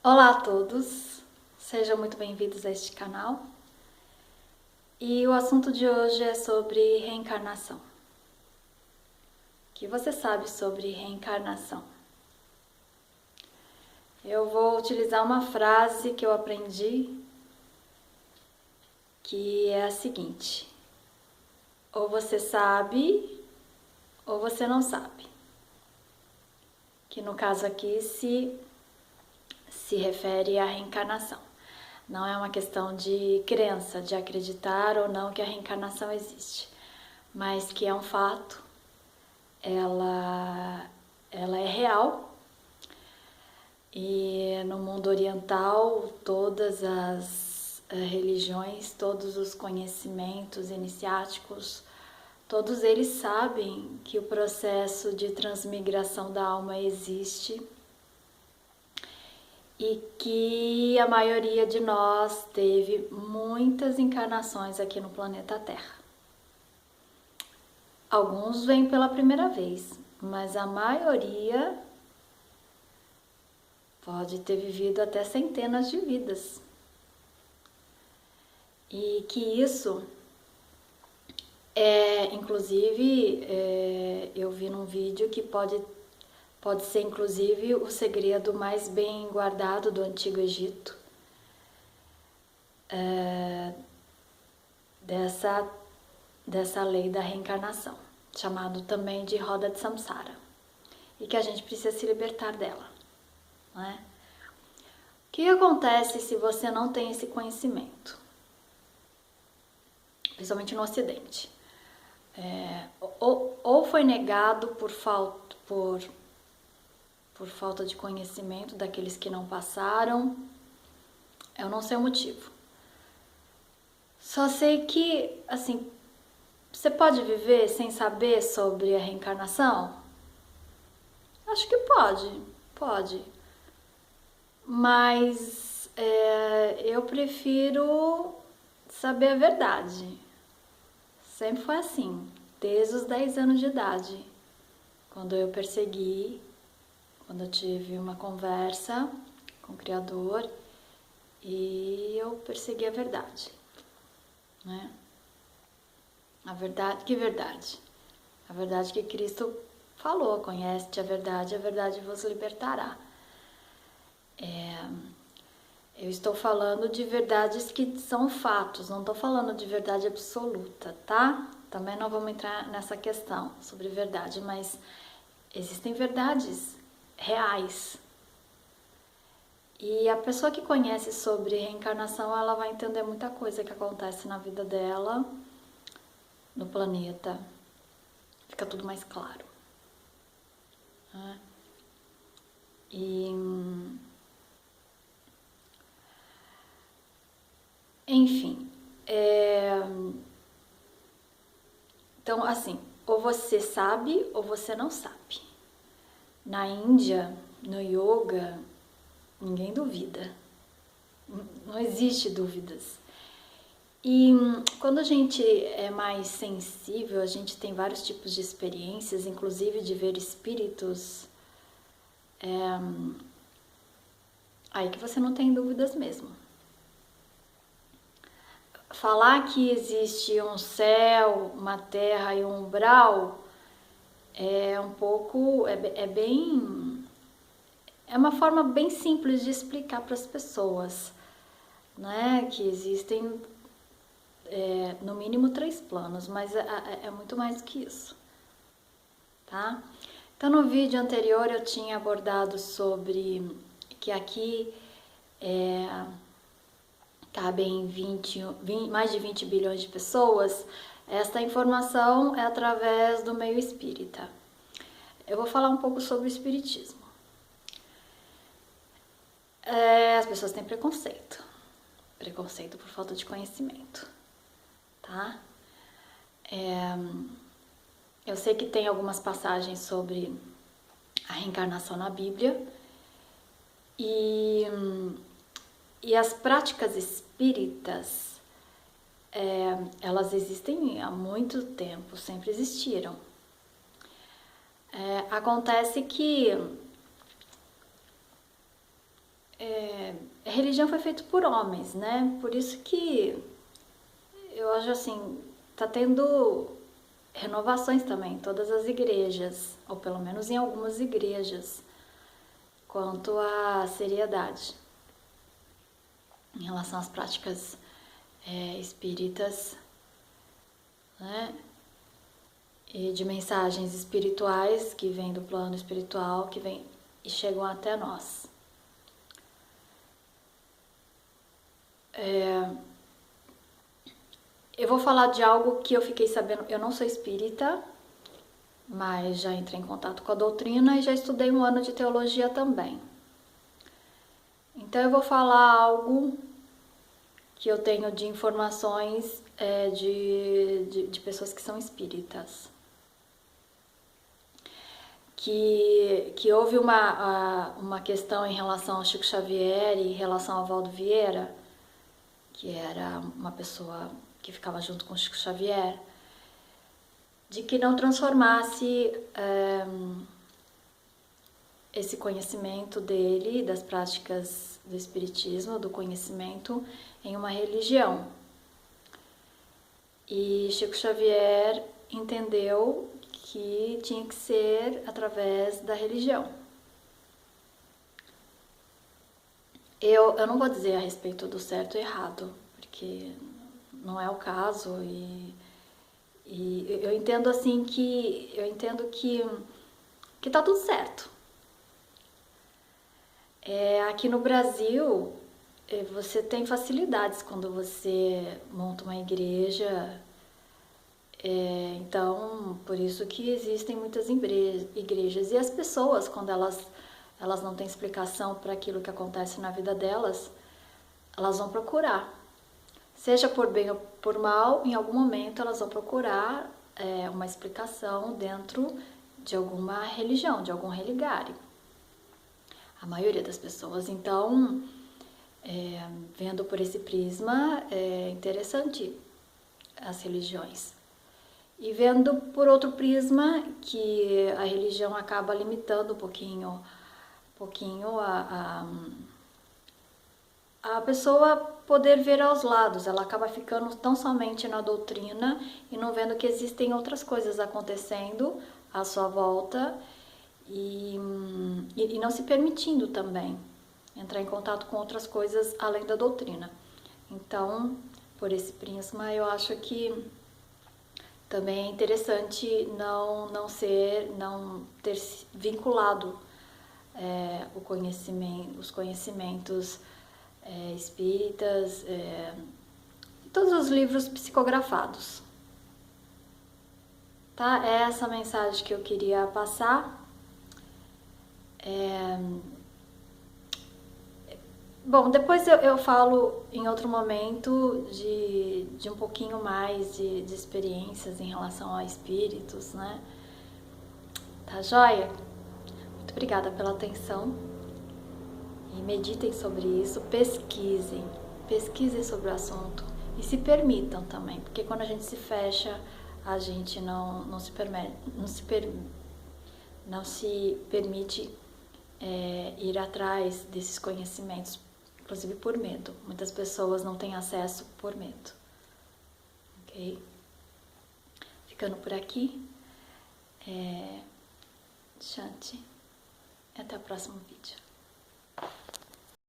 Olá a todos, sejam muito bem-vindos a este canal. E o assunto de hoje é sobre reencarnação. O que você sabe sobre reencarnação? Eu vou utilizar uma frase que eu aprendi, que é a seguinte: ou você sabe, ou você não sabe. Que no caso aqui se refere à reencarnação. Não é uma questão de crença, de acreditar ou não que a reencarnação existe, mas que é um fato, ela é real. E no mundo oriental, todas as religiões, todos os conhecimentos iniciáticos, todos eles sabem que o processo de transmigração da alma existe e que a maioria de nós teve muitas encarnações aqui no planeta Terra. Alguns vêm pela primeira vez, mas a maioria pode ter vivido até centenas de vidas. E que isso inclusive, eu vi num vídeo que pode ser inclusive o segredo mais bem guardado do Antigo Egito, dessa lei da reencarnação, chamado também de roda de Samsara, e que a gente precisa se libertar dela, não é? O que acontece se você não tem esse conhecimento? Principalmente no Ocidente. Ou foi negado por falta de conhecimento daqueles que não passaram, eu não sei o motivo. Só sei que, assim, você pode viver sem saber sobre a reencarnação? Acho que pode. Mas eu prefiro saber a verdade. Sempre foi assim, desde os 10 anos de idade, quando eu tive uma conversa com o Criador e eu persegui a verdade, né? A verdade, que verdade? A verdade que Cristo falou: conhece-te a verdade vos libertará. Eu estou falando de verdades que são fatos, não estou falando de verdade absoluta, tá? Também não vamos entrar nessa questão sobre verdade, mas existem verdades reais. E a pessoa que conhece sobre reencarnação, ela vai entender muita coisa que acontece na vida dela, no planeta. Fica tudo mais claro, né? Enfim, então assim, ou você sabe ou você não sabe. Na Índia, no yoga, ninguém duvida, não existe dúvidas. E quando a gente é mais sensível, a gente tem vários tipos de experiências, inclusive de ver espíritos, aí que você não tem dúvidas mesmo. Falar que existe um céu, uma terra e um umbral é uma forma bem simples de explicar para as pessoas, né? Que existem no mínimo 3 planos, mas é muito mais do que isso, tá? Então no vídeo anterior eu tinha abordado sobre que aqui cabem mais de 20 bilhões de pessoas. Esta informação é através do meio espírita. Eu vou falar um pouco sobre o espiritismo. As pessoas têm preconceito por falta de conhecimento, tá? Eu sei que tem algumas passagens sobre a reencarnação na Bíblia e as práticas espíritas, elas existem há muito tempo, sempre existiram. Acontece que a religião foi feita por homens, né? Por isso que eu acho assim, tá tendo renovações também em todas as igrejas, ou pelo menos em algumas igrejas, quanto à seriedade em relação às práticas espíritas, né? E de mensagens espirituais que vêm do plano espiritual, que vêm e chegam até nós. Eu vou falar de algo que eu fiquei sabendo. Eu não sou espírita, mas já entrei em contato com a doutrina e já estudei um ano de teologia também. Então eu vou falar algo que eu tenho de informações de pessoas que são espíritas. Que houve uma questão em relação ao Chico Xavier e em relação ao Valdo Vieira, que era uma pessoa que ficava junto com o Chico Xavier, de que não transformasse esse conhecimento dele, das práticas do espiritismo, do conhecimento, em uma religião. E Chico Xavier entendeu que tinha que ser através da religião. Eu não vou dizer a respeito do certo e errado, porque não é o caso, e eu entendo assim que tá tudo certo. Aqui no Brasil, você tem facilidades quando você monta uma igreja, então por isso que existem muitas igrejas, e as pessoas, quando elas não têm explicação para aquilo que acontece na vida delas, elas vão procurar. Seja por bem ou por mal, em algum momento elas vão procurar uma explicação dentro de alguma religião, de algum religário. A maioria das pessoas. Então, vendo por esse prisma, é interessante as religiões. E vendo por outro prisma, que a religião acaba limitando um pouquinho a pessoa poder ver aos lados. Ela acaba ficando tão somente na doutrina e não vendo que existem outras coisas acontecendo à sua volta e não se permitindo também entrar em contato com outras coisas além da doutrina. Então, por esse prisma, eu acho que também é interessante não ter vinculado os conhecimentos espíritas, todos os livros psicografados. Tá? É essa mensagem que eu queria passar. Bom, depois eu falo em outro momento de um pouquinho mais de experiências em relação a espíritos, né? Tá joia? Muito obrigada pela atenção e meditem sobre isso, pesquisem sobre o assunto e se permitam também, porque quando a gente se fecha, a gente não se permite ir atrás desses conhecimentos, inclusive por medo. Muitas pessoas não têm acesso por medo. Ok? Ficando por aqui. Shanti. Até o próximo vídeo.